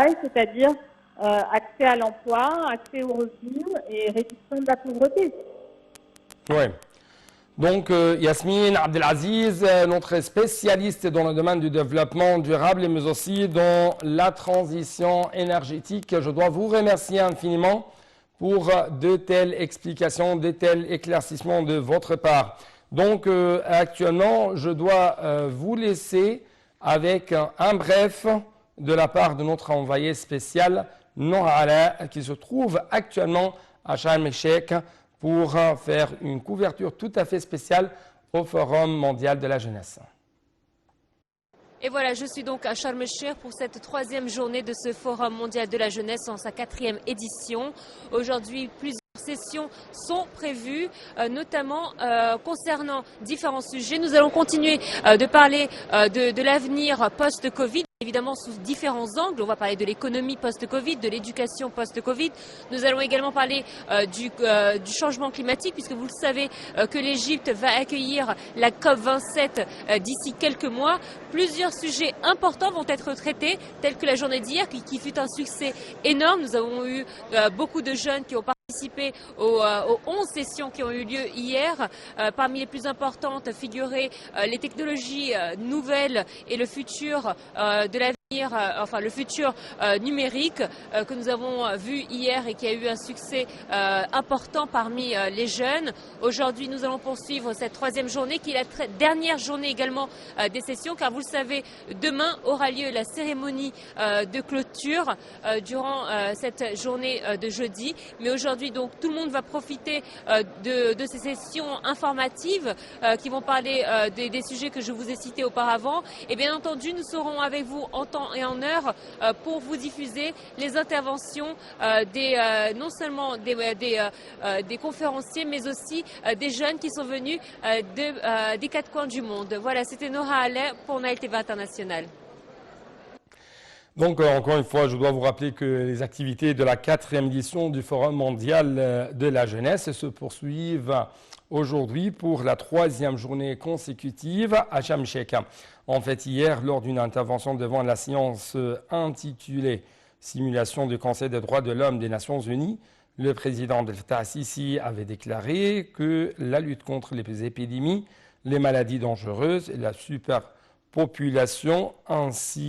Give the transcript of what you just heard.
travail, c'est-à-dire accès à l'emploi, accès aux revenus et réduction de la pauvreté. Oui. Donc, Yasmine Abdelaziz, notre spécialiste dans le domaine du développement durable, mais aussi dans la transition énergétique. Je dois vous remercier infiniment pour de telles explications, de tels éclaircissements de votre part. Donc, actuellement, je dois vous laisser avec un bref de la part de notre envoyé spécial, Noura Ala, qui se trouve actuellement à Sharm el-Sheikh pour faire une couverture tout à fait spéciale au Forum mondial de la jeunesse. Et voilà, je suis donc à Sharm el-Sheikh pour cette 3e journée de ce Forum mondial de la jeunesse en sa 4e édition. Aujourd'hui, plusieurs sessions sont prévues, notamment concernant différents sujets. Nous allons continuer de parler de l'avenir post-Covid. Évidemment sous différents angles, on va parler de l'économie post-Covid, de l'éducation post-Covid. Nous allons également parler du changement climatique, puisque vous le savez que l'Égypte va accueillir la COP27 d'ici quelques mois. Plusieurs sujets importants vont être traités, tels que la journée d'hier, qui fut un succès énorme. Nous avons eu beaucoup de jeunes qui ont participé aux 11 sessions qui ont eu lieu hier. Parmi les plus importantes figuraient les technologies nouvelles et le futur de l'avenir, enfin le futur numérique que nous avons vu hier et qui a eu un succès important parmi les jeunes. Aujourd'hui, nous allons poursuivre cette 3e journée qui est la dernière journée également des sessions, car vous le savez, demain aura lieu la cérémonie de clôture durant cette journée de jeudi. Mais aujourd'hui, donc, tout le monde va profiter de ces sessions informatives qui vont parler des sujets que je vous ai cités auparavant. Et bien entendu, nous serons avec vous en temps et en heure pour vous diffuser les interventions non seulement des conférenciers, mais aussi des jeunes qui sont venus des 4 coins du monde. Voilà, c'était Noura Aleh pour Nile TV International. Donc, encore une fois, je dois vous rappeler que les activités de la 4e édition du Forum mondial de la jeunesse se poursuivent aujourd'hui pour la 3e journée consécutive à Sharm el-Sheikh. En fait, hier, lors d'une intervention devant la séance intitulée « Simulation du Conseil des droits de l'homme des Nations Unies », le président Abdel Fattah al-Sisi avait déclaré que la lutte contre les épidémies, les maladies dangereuses et la superpopulation ainsi